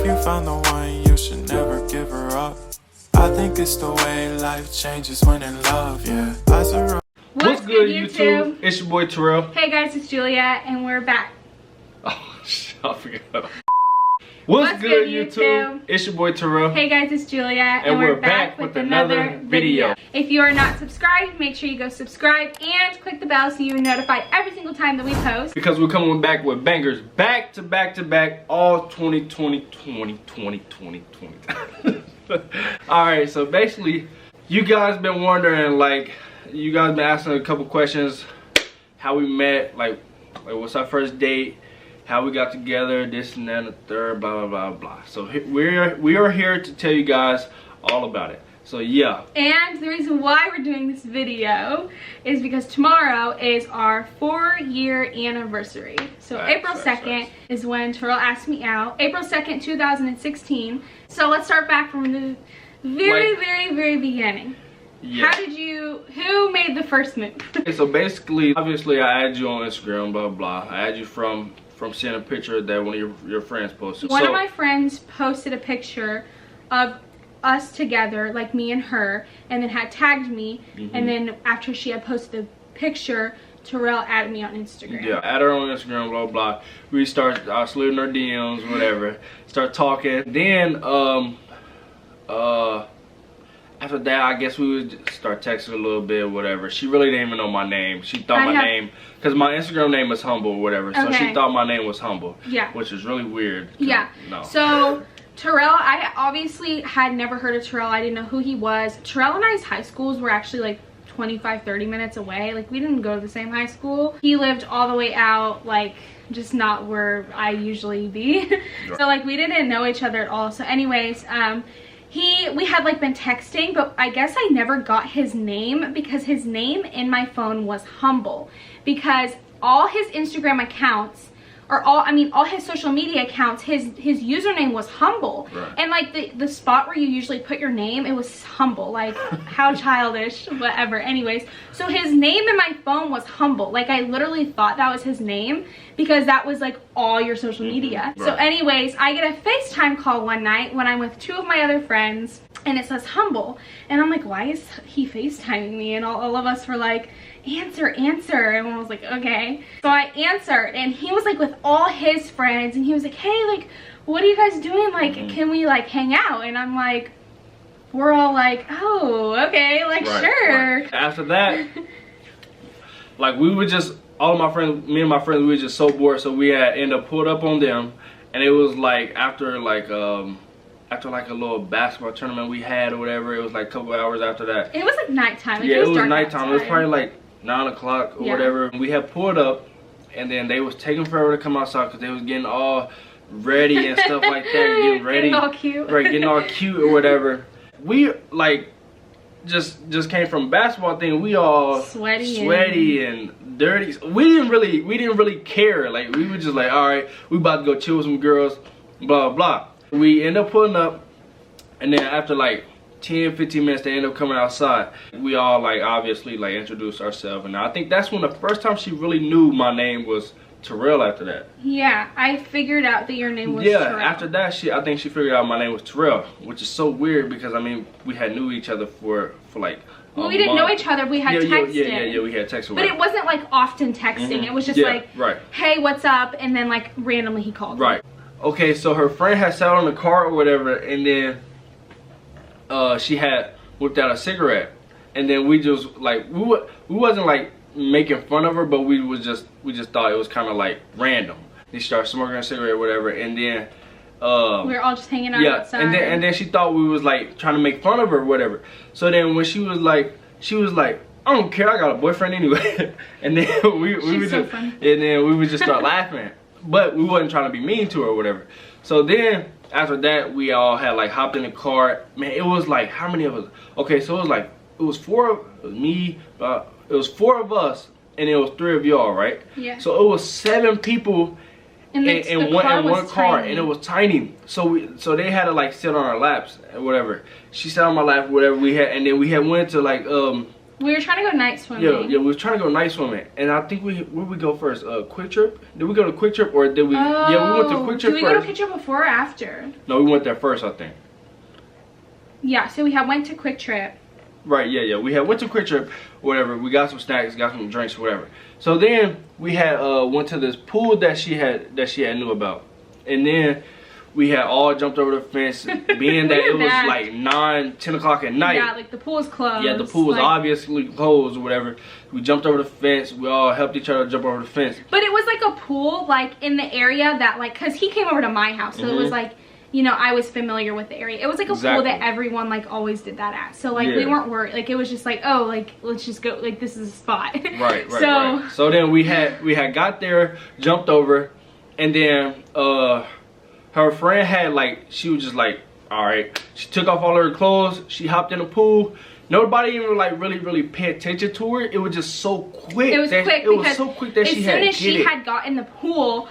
If you found the one, you should never give her up. I think it's the way life changes when in love, yeah. What's good, YouTube? It's your boy Terrell. Hey guys, it's Juliet, and we're back. Oh, I forgot. What's good, YouTube? It's your boy Terrell. Hey guys, it's Juliet, and we're back with another video. If you are not subscribed, make sure you go subscribe and click the bell so you're notified every single time that we post. Because we're coming back with bangers back to back to back all 2020. Alright, so basically, you guys been wondering, like, you guys been asking a couple questions, how we met, like what's our first date, how we got together, this and that and the third, blah blah blah blah. So we are here to tell you guys all about it. So yeah. And the reason why we're doing this video is because tomorrow is our 4-year anniversary. So April 2nd is when Terrell asked me out. April 2nd, 2016. So let's start back from the very beginning. Yeah. Who made the first move? Okay, so basically, obviously I added you on Instagram, blah blah. I added you from seeing a picture that one of your friends posted. One of my friends posted a picture of us together, like me and her, and then had tagged me, and then after she had posted the picture, Terrell added me on Instagram. Yeah, add her on Instagram, blah blah. We start sliding our DMs, whatever. Start talking. Then after that, I guess we would start texting a little bit, whatever. She really didn't even know my name. She thought my name, because my Instagram name is Humble, whatever. So she thought my name was Humble. Yeah. Which is really weird. Yeah. No. So Terrell, I obviously had never heard of Terrell. I didn't know who he was. Terrell and I's high schools were actually like 25-30 minutes away. Like, we didn't go to the same high school. He lived all the way out, like, just not where I usually be. So like, we didn't know each other at all. So anyways, we had like been texting, but I guess I never got his name because his name in my phone was Humble, because all his Instagram accounts, or all his social media accounts, his username was Humble. Right. And like the spot where you usually put your name, it was Humble. Like, how childish, whatever. Anyways, so his name in my phone was Humble. Like, I literally thought that was his name because that was like all your social media. Right. So anyways, I get a FaceTime call one night when I'm with 2 of my other friends, and it says Humble, and I'm like, why is he FaceTiming me? And all of us were like, answer, and I was like, okay. So I answered, and he was like with all his friends, and he was like, hey, like, what are you guys doing? Like, can we like hang out? And I'm like, we're all like, oh, okay, like, sure. Right. After that, like, we would just, all of my friends, me and my friends, we were just so bored, so we had ended up pulled up on them, and it was like after like a little basketball tournament we had or whatever. It was like a couple hours after that. It was like nighttime. Yeah, it was nighttime. It was probably like 9 o'clock or whatever. We had pulled up, and then they was taking forever to come outside because they was getting all ready and stuff like that, getting ready, getting all cute, right? Getting all cute or whatever. We like just came from a basketball thing. We all sweaty and dirty. We didn't really care. Like, we were just like, all right, we about to go chill with some girls, blah blah. We end up pulling up, and then after like 10-15 minutes they end up coming outside. We all like obviously like introduced ourselves, and I think that's when the first time she really knew my name was Terrell. After that, yeah, I figured out that your name was Terrell. After that, I think she figured out my name was Terrell, which is so weird because I mean, we had knew each other for like we didn't know each other. We had texted. Yeah, we had texted. But it wasn't like often texting. It was just like, hey, what's up? And then like randomly he called me. Okay, so her friend had sat on the car or whatever, and then she had whipped out a cigarette, and then we just like we wasn't like making fun of her, but we just thought it was kind of like random. They started smoking a cigarette or whatever, and then we were all just hanging out outside. and then she thought we was like trying to make fun of her or whatever. So then when she was like, I don't care, I got a boyfriend anyway. And then we would just start laughing. But we wasn't trying to be mean to her or whatever. So then after that, we all had like hopped in the car. Man, it was like, how many of us? Okay, so it was 4 of me, it was 4 of us, and it was 3 of y'all, right? Yeah. So it was 7 people in one car, and it was tiny. So they had to like sit on our laps or whatever. She sat on my lap, whatever we had, and then we had went to like We were trying to go night swimming. Yeah, we were trying to go night swimming, and I think where we go first? Quick Trip? Did we go to Quick Trip or did we? Yeah, we went to Quick Trip first. Did we go to Quick Trip before or after? No, we went there first, I think. Yeah, so we went to Quick Trip. Right, yeah. We went to Quick Trip, whatever. We got some snacks, got some drinks, whatever. So then we went to this pool that she had knew about, and then we had all jumped over the fence, being that it was like 9, 10 o'clock at night. Yeah, like the pool was closed. Yeah, the pool was obviously closed or whatever. We jumped over the fence. We all helped each other jump over the fence. But it was like a pool, like in the area that, like, cause he came over to my house, so it was like, you know, I was familiar with the area. It was like a pool that everyone like always did that at. So like we weren't worried. Like it was just like, oh, like let's just go. Like this is a spot. Right. So then we had got there, jumped over, and then her friend had like, she was just like, all right. She took off all her clothes. She hopped in the pool. Nobody even like really paid attention to her. It was just so quick. It was quick. It was so quick that as soon as she had got in the pool,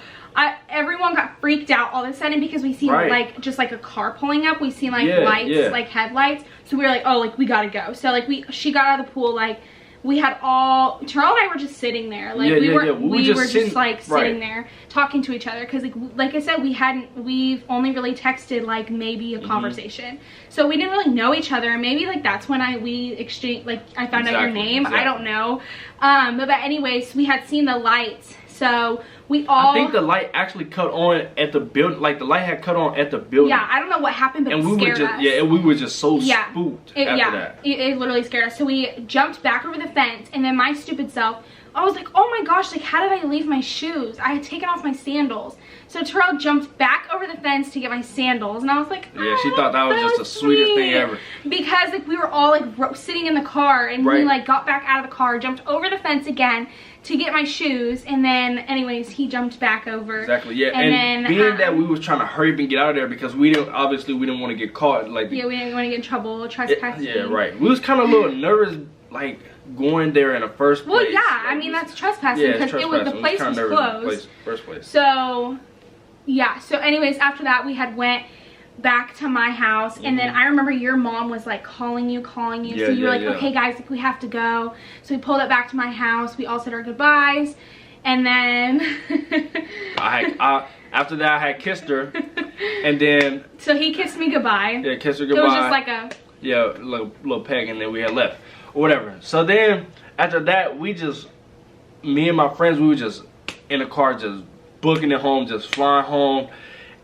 everyone got freaked out all of a sudden because we seen like just like a car pulling up. We seen like lights, like headlights. So we were like, oh, like we gotta go. So like she got out of the pool, like we had Terrell and I were just sitting there, like we were just sitting there talking to each other because like I said, we've only really texted like maybe a conversation, so we didn't really know each other, and maybe like that's when we exchanged, like I found out your name. I don't know, but anyways, we had seen the lights, so we all, I think the light actually cut on at the building, like the light had cut on at the building. Yeah, I don't know what happened, but it scared us. Yeah, and we were just so spooked after that. It literally scared us. So we jumped back over the fence, and then my stupid self, I was like, oh my gosh, like how did I leave my shoes? I had taken off my sandals. So Terrell jumped back over the fence to get my sandals, and I was like, oh, yeah, she thought that was just the sweetest thing ever. Because like we were all like sitting in the car, and we like got back out of the car, jumped over the fence again to get my shoes, and then anyways he jumped back over. Exactly, yeah. And then being that we was trying to hurry up and get out of there because we didn't want to get caught, like we didn't want to get in trouble trespassing. Yeah, right. We was kind of a little nervous, like going there in the first place. Well, yeah, I mean that's trespassing because the place was closed. First place. So yeah. So anyways, after that we had went back to my house, and then I remember your mom was like calling you, so you were like, okay guys, like we have to go. So we pulled it back to my house, we all said our goodbyes, and then after that I had kissed her, and then so he kissed me goodbye. Yeah, kissed her goodbye. It was just like a little peg, and then we had left or whatever. So then after that me and my friends, we were just in the car, just booking it home, just flying home.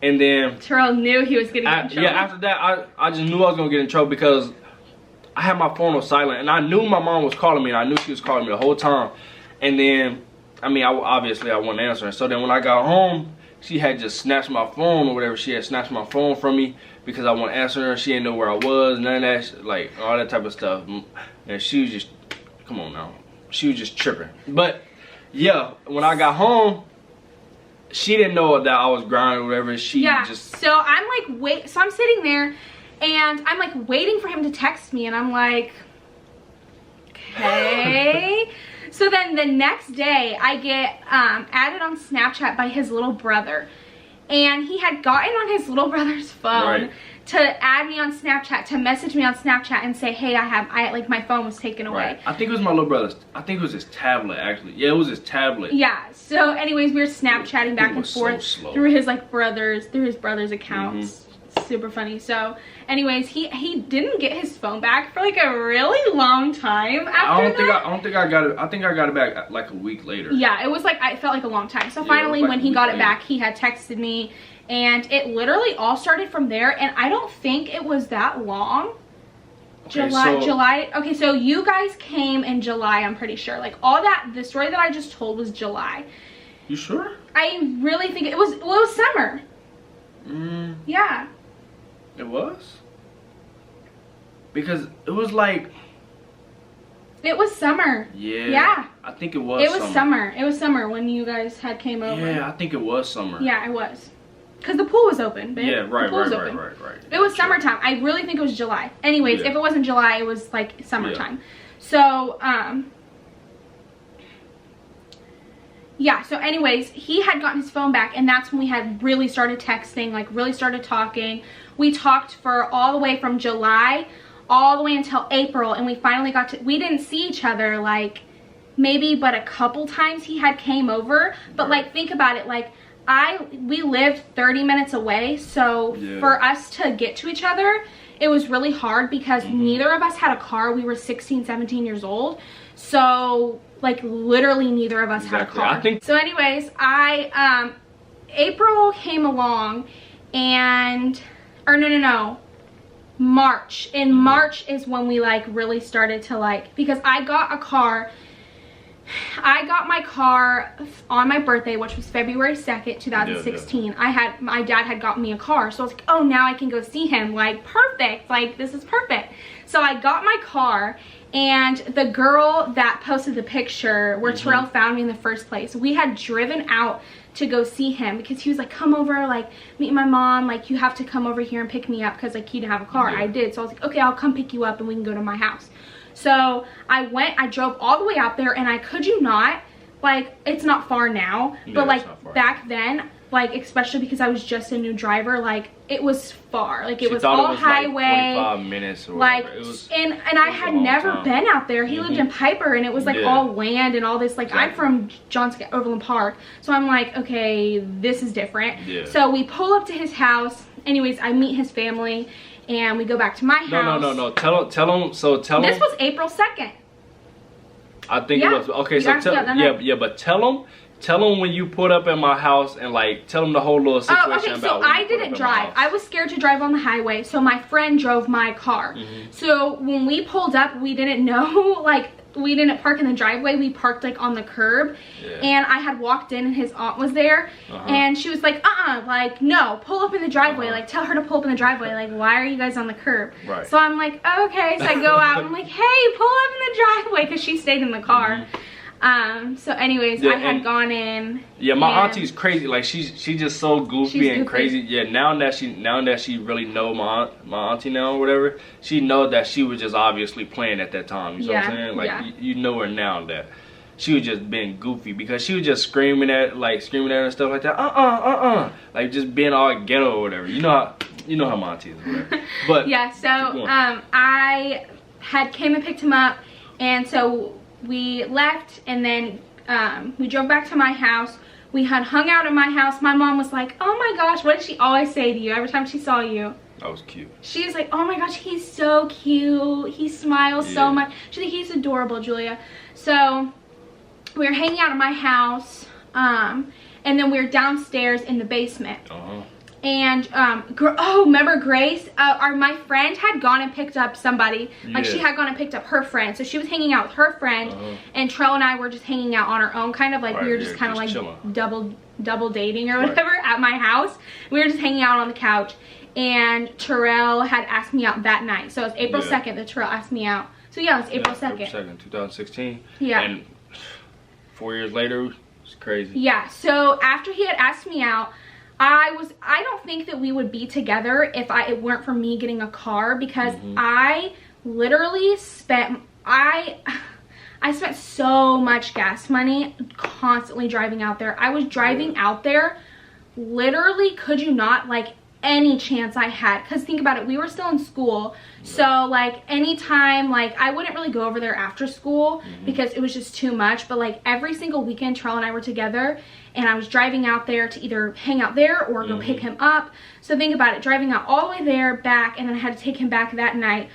And then Terrell knew he was getting in trouble. Yeah, after that, I just knew I was going to get in trouble because I had my phone on silent. And I knew my mom was calling me. And I knew she was calling me the whole time. And then, I mean, obviously I wasn't answering. So then when I got home, she had just snatched my phone or whatever. She had snatched my phone from me because I wasn't answering her. She didn't know where I was, none of that, like all that type of stuff. And she was just, come on now. She was just tripping. But yeah, when I got home, she didn't know that I was grounded or whatever. So I'm like, so I'm sitting there and I'm like waiting for him to text me, and I'm like, okay. So then the next day I get added on Snapchat by his little brother, and he had gotten on his little brother's phone to add me on Snapchat, to message me on Snapchat and say, hey, like my phone was taken away. I think it was my little brother's, I think it was his tablet actually. Yeah, it was his tablet. Yeah, so anyways, we were Snapchatting back and forth through his brother's accounts. Super funny. So anyways, he didn't get his phone back for like a really long time after I don't think I got it. I think I got it back like a week later. Yeah, it was like, it felt like a long time. So finally when he got it back, he had texted me, and it literally all started from there, and I don't think it was that long. Okay, July. Okay, so you guys came in July, I'm pretty sure. Like all that, the story that I just told was July. You sure? I really think it was summer. Yeah. It was? Because it was like, it was summer. Yeah. Yeah. I think it was summer. It was summer when you guys came over. Yeah, I think it was summer. Yeah, it was. Because the pool was open, babe. Yeah, right. It was summertime. I really think it was July. Anyways, if it wasn't July, it was like summertime. So, yeah, so anyways, he had gotten his phone back, and that's when we had really started texting, like really started talking. We talked for all the way from July all the way until April, and we finally got to, we didn't see each other like maybe but a couple times he had came over, but like think about it, like we lived 30 minutes away, so for us to get to each other, it was really hard because neither of us had a car. We were 16, 17 years old, so like literally neither of us had a car. So anyways, April came along, and March. In March is when we like really started to like, because I got my car on my birthday, which was February 2nd, 2016. My dad had got me a car, so I was like, oh, now I can go see him, like perfect, like this is perfect. So I got my car, and the girl that posted the picture where Terrell found me in the first place, we had driven out to go see him because he was like, come over, like meet my mom, like you have to come over here and pick me up because like he didn't have a car. I did. So I was like, okay, I'll come pick you up and we can go to my house. So I drove all the way out there, and I kid you not, like it's not far now, but like back then, like especially because I was just a new driver, like it was far, like it was all highway, like 45 minutes or like it was, and I had never been out there. He lived in Piper, and it was like all land and all this, like I'm from Johnson Overland Park, so I'm like, okay, this is different. So we pull up to his house. Anyways, I meet his family, and we go back to my house. No. Tell him. This was April 2nd. I think it was. Okay, so but tell him when you put up at my house, and like tell him the whole little situation. Oh, okay, so I didn't drive. I was scared to drive on the highway, so my friend drove my car. So when we pulled up, we didn't know, like we didn't park in the driveway, we parked like on the curb. And I had walked in, and his aunt was there, and she was like, like no, pull up in the driveway, like tell her to pull up in the driveway, like why are you guys on the curb? So I'm like, okay, so I go out and I'm like, hey, pull up in the driveway, because she stayed in the car. So anyways, I had gone in. My auntie's crazy, like she's just so goofy and crazy. Now that she really know my auntie now or whatever, she knows that she was just obviously playing at that time. You know what I'm saying? Like you know her now that she was just being goofy, because she was just screaming at her and stuff like that. Like just being all ghetto or whatever. You know how my auntie is, whatever. But so I came and picked him up, and so we left, and then we drove back to my house. We had hung out at my house. My mom was like, oh my gosh, what did she always say to you every time she saw you? I was cute. She was like, oh my gosh, he's so cute, he smiles so much. She's like, he's adorable, Julia. So we were hanging out at my house, and then we were downstairs in the basement. And remember Grace, my friend had gone and picked up somebody, like she had gone and picked up her friend, so she was hanging out with her friend, and Trell and I were just hanging out on our own, kind of like we were just kind of like chilling. double dating or whatever at my house. We were just hanging out on the couch, and Terrell had asked me out that night, so it was April 2nd that Terrell asked me out. So yeah, it was April 2nd. April 2nd, 2016. And 4 years later, it's crazy. So after he had asked me out, I don't think that we would be together if it weren't for me getting a car, because I literally spent I spent so much gas money constantly driving out there. I was driving out there literally, could you not, like any chance I had, because think about it, we were still in school, so like anytime, like I wouldn't really go over there after school because it was just too much, but like every single weekend Trell and I were together, and I was driving out there to either hang out there or go pick him up. So think about it, driving out all the way there, back, and then I had to take him back that night.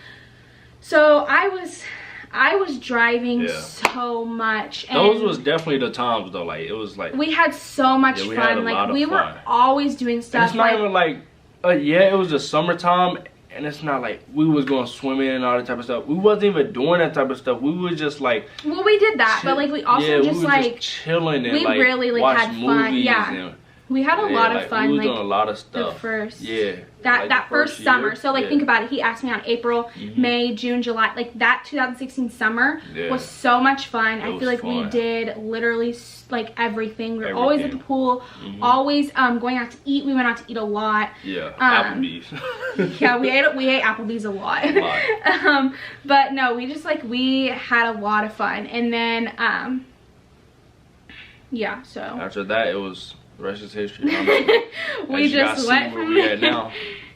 So I was driving so much. And those was definitely the times though, like it was like we had so much fun, like we were always doing stuff. And it's not even like it was the summertime, and it's not like we was going swimming and all that type of stuff. We wasn't even doing that type of stuff. We was just like, well, we did that, but like we also just like just chilling and we like really like had fun. We had a lot of fun. We was like doing a lot of stuff. The first, that first summer. So like think about it. He asked me on April, May, June, July. Like that 2016 summer was so much fun. I feel like we did literally like everything. We were always at the pool, always going out to eat. We went out to eat a lot. Applebee's. We ate Applebee's a lot. But no, we had a lot of fun. And then so after that it was, the rest is history. We just went from there. Now.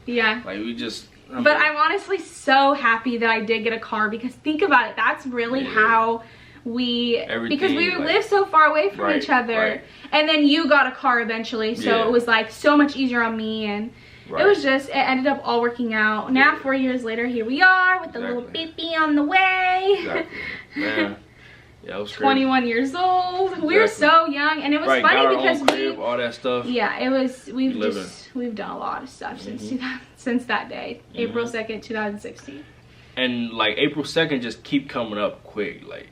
Like we just But I'm honestly so happy that I did get a car, because think about it, that's really how because we live so far away from each other, and then you got a car eventually, so it was like so much easier on me, and it was just, it ended up all working out. Now 4 years later, here we are with the little baby on the way. Man. Yeah, it was 21 years old. We were so young, and it was funny because crib, all that stuff. Yeah, it was. We've done a lot of stuff since that day, April 2nd, 2016. And like April 2nd just keep coming up quick, like.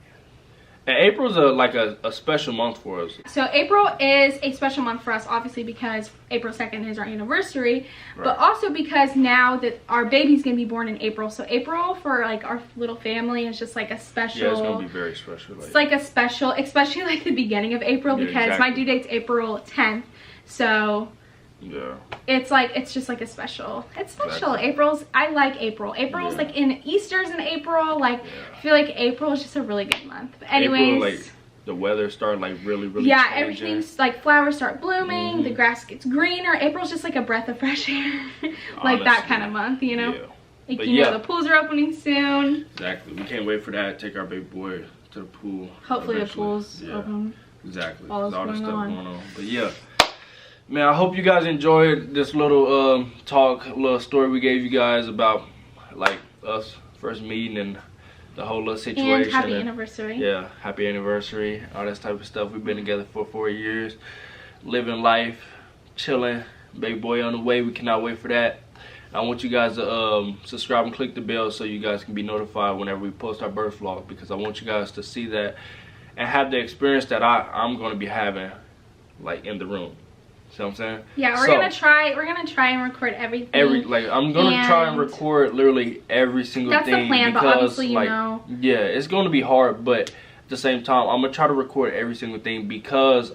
And April's a special month for us. So April is a special month for us, obviously, because April 2nd is our anniversary, but also because now that our baby's gonna be born in April. So April for like our little family is just like a special. Yeah, it's gonna be very special. It's like a special, especially like the beginning of April, because my due date's April 10th. So yeah, it's just like a special. It's special. I like April. April's like in Easter's in April. Like I feel like April is just a really good month. But anyways, April, like the weather started like really changing. Everything's like flowers start blooming, the grass gets greener. April's just like a breath of fresh air. Like that kind of month, you know. Like but you know, the pools are opening soon. Exactly. We can't wait for that. Take our baby boy to the pool. Hopefully the pool's open. Exactly. All this stuff going on. But yeah. Man, I hope you guys enjoyed this little little story we gave you guys about like us first meeting and the whole little situation. And happy anniversary. Yeah, happy anniversary, all this type of stuff. We've been together for 4 years, living life, chilling. Baby boy on the way. We cannot wait for that. I want you guys to subscribe and click the bell so you guys can be notified whenever we post our birth vlog, because I want you guys to see that and have the experience that I'm going to be having like in the room. See what I'm saying? Yeah, we're gonna try and record everything. I'm gonna try and record literally every single thing. That's the plan, but obviously you know. Yeah, it's gonna be hard, but at the same time, I'm gonna try to record every single thing, because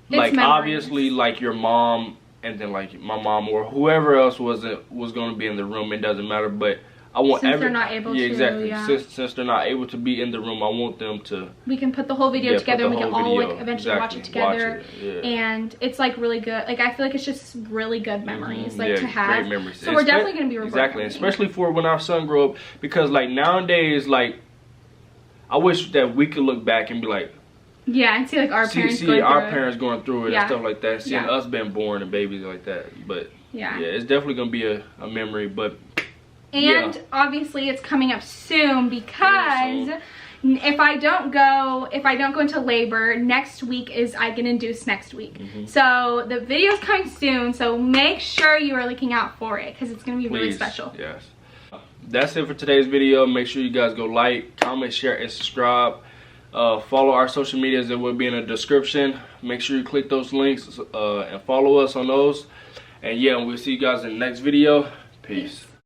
like obviously like your mom and then like my mom or whoever else was gonna be in the room, it doesn't matter, but I want since they're not able to. Exactly. Since they're not able to be in the room, I want them to. We can put the whole video together. We can all like eventually watch it together, and it's like really good. Like I feel like it's just really good memories, like to have. Great memories. So we're definitely gonna be recording. Exactly, especially for when our son grow up, because like nowadays, like I wish that we could look back and be like. Yeah, and see like our parents going through it and stuff like that. Seeing us being born and babies like that, but yeah, it's definitely gonna be a memory, but. And obviously it's coming up soon, because if I don't go into labor, next week is I get induced next week. So the video's coming soon, so make sure you are looking out for it, because it's going to be really special. Yes. That's it for today's video. Make sure you guys go like, comment, share, and subscribe. Follow our social medias that will be in the description. Make sure you click those links and follow us on those. And yeah, we'll see you guys in the next video. Peace.